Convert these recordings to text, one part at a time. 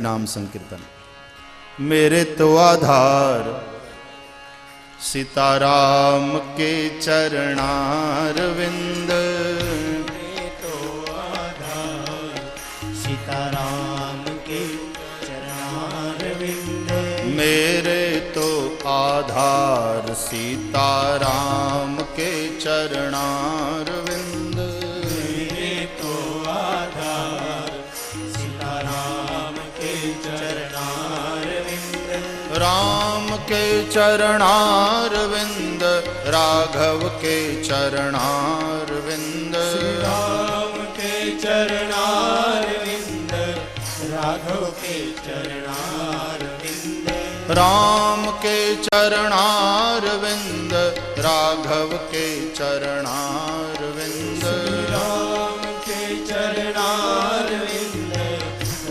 नाम संकीर्तन। मेरे तो आधार सीताराम के चरणारविंद, मेरे तो आधार सीताराम के चरणारविंद, मेरे तो आधार सीताराम के चरणारविंद, मेरे तो आधार सीताराम के चरणारविंद, राम के चरणारविंद, राघव के चरणारविंद, राम के चरणारविंद, राघव के चरणारविंद, राम के चरणारविंद, राघव के चरणारविंद, राम के चरणारविंद,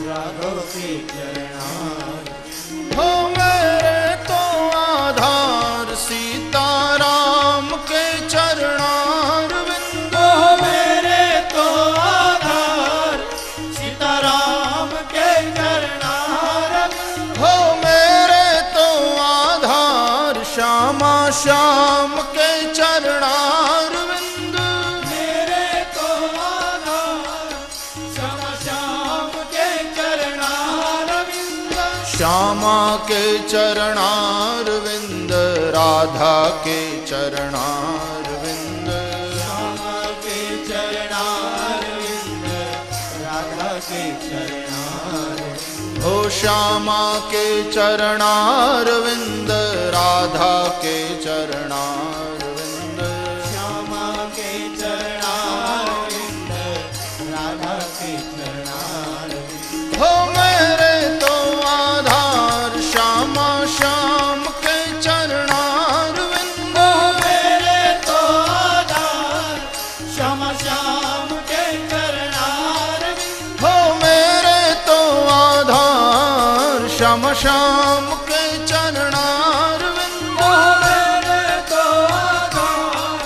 राघव के चरणारविंद। हो मेरे तो आधार सीताराम के चरणारविंद, मेरे तो आधार सीताराम के चरणारविंद, हो मेरे तो आधार श्यामा श्याम के चरणारविंद, मेरे तो आधार श्याम श्याम के चरणारविंद, श्यामा के चरणारविंद, राधा के चरणारविंद, श्यामा के चरणारविंद, राधा के चरणारविंद, हो श्यामा के चरणारविंद, राधा के चरणारविंद, श्यामा के चरणारविंद, राधा के चरणारविंद। हो मेरे तो आधार श्यामा श्याम के चरणारविंद, मेरे तो आधार श्याम श्याम के चरणारविंद, हो मेरे तो आधार श्यामा श्याम के चरणारविंद, मेरे तो आधार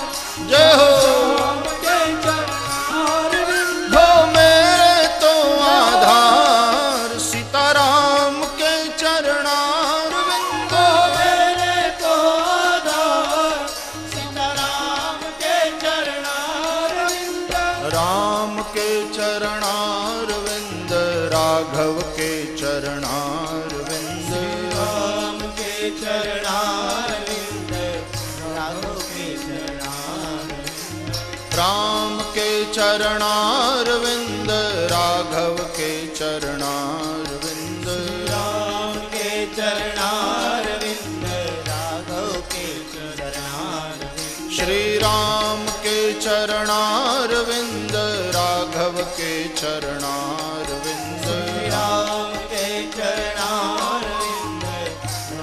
जय हो। श्याम के चरणारविंद, हो मेरे तो आधार सीताराम के चरणारविंद, मेरे तो आधार सीताराम के चरणारविंद, राम के चरणारविंद, राघव के चरणारविंद, राम के चरणारविंद, राघव के चरणारविंद, राम के चरणारविंद, राघव के चरणारविंद, राम के चरणारविंद, राघव के चरणारविंद, श्री राम के चरणारविंद, राघव के चरणारविंद, राम के चरणारविंद,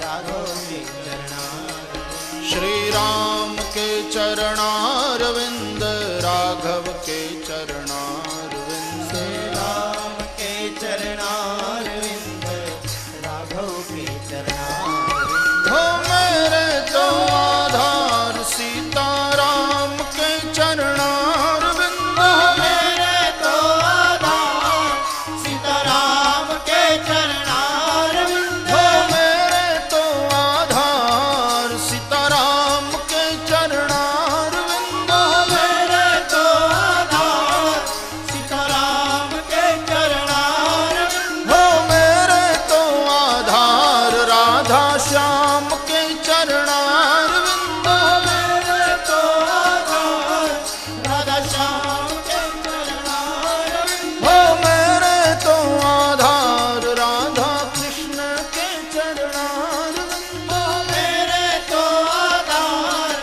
राघव के चरणारविंद, श्री राम के चरणारविंद, राघव के चरणारविंद, राम के चरणारविंद, राघव के चरणारविंद। हो मेरे तो आधार सीताराम के चरणारविंद, मेरे तो आधार सीताराम के चरणारविंद, हो मेरे तो आधार सीताराम के चरणारविंद, मेरे तो आधार सीताराम के चरणारविंद, हो मेरे तो आधार राधा श्याम के चरणारविंद, मेरे तो आधार राधा श्याम के चरणारविंद, हो मेरे तो आधार राधा कृष्ण के चरणारविंद, मेरे तो आधार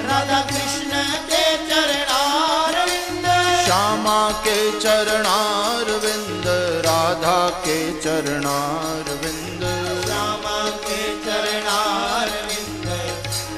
राधा कृष्ण के चरणारविंद, श्यामा के चरणारविंद, राधा के चरणारविंद, श्यामा के चरणारविंद,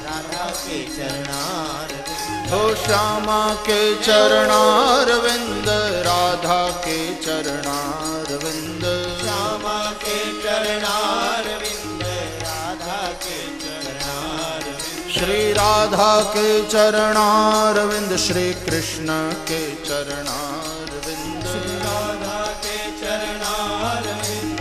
राधा के चरणारविंद, हो श्यामा के चरणारविंद, राधा के चरणारविंद, श्यामा के चरणारविंद, राधा के चरणारविंद, श्री राधा के चरणारविंद, श्री कृष्ण के चरणारविंद, राधा के चरणारविंद,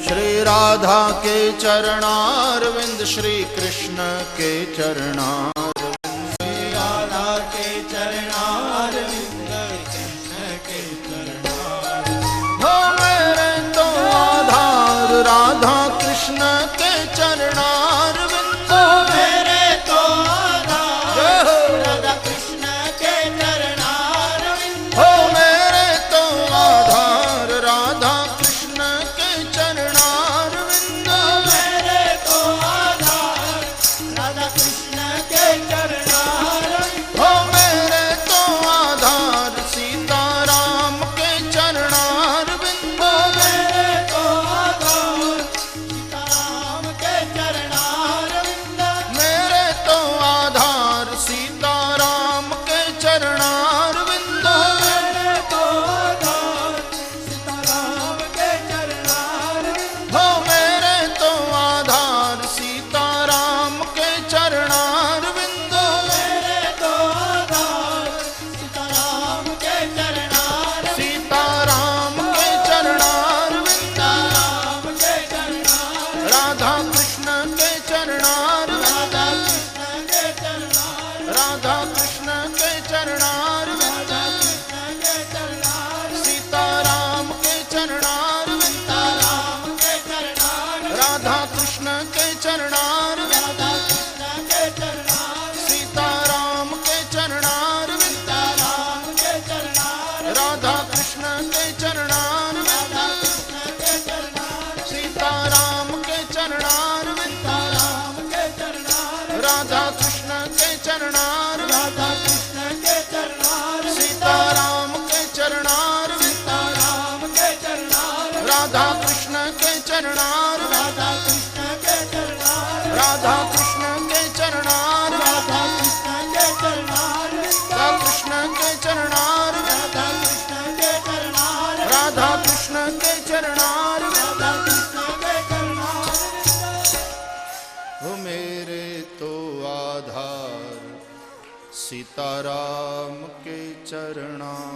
श्री राधा के चरणारविंद श्री कृष्ण के चरणारविंद श्री राधा के चरणारविंद कृष्ण के चरणारविंद हो मेरे तो आधार राधा कृष्ण के चरणारविंद मेरे तो आधार राधा कृष्ण के चरणारविंद हो मेरे तो आधार राधा कृष्ण के चरणारविंद मेरे तो आधार राधा कृष्ण के चरणारविंद हो मेरे तो आधार सीताराम के चरणारविंद मेरे तो आधार सीताराम के चरणारविंद मेरे तो आधार सीताराम के चरणारविंद मेरे तो आधार सीताराम के चरणारविंद हो मेरे तो आधार सीताराम के चरणारविंद मेरे तो आधार सीताराम के चरणारविंद सीताराम के चरणारविंद राम के चरणारविंद राधा कृष्ण के चरणारविंद राधा कृष्ण के चरणारविंद राधा कृष्ण के चरणारविंद सीताराम के चरणारविंद सीताराम के चरणारविंद राधा कृष्ण के चरणारविंद राधा कृष्ण के चरणारविंद सीताराम के चरणारविंद सीताराम के चरणारविंद राधा कृष्ण के चरणारविंद राधा कृष्ण के चरणारविंद सीताराम के चरणारविंद सीताराम के चरणारविंद राधा कृष्ण के चरणारविंद राधा कृष्ण के चरणारविंद सीताराम के चरणारविंद सीताराम के चरणारविंद राधा कृष्ण के चरणारविंद राधा कृष्ण के चरणारविंद राधा कृष्ण के चरणारविंद राधा कृष्ण के चरणारविंद राधा कृष्ण के चरणारविंद राधा कृष्ण के राधा कृष्ण के चरणारविंद चरणारविंद राधा कृष्ण के चरणारविंद हो मेरे तो आधार सीताराम के चरणारविंद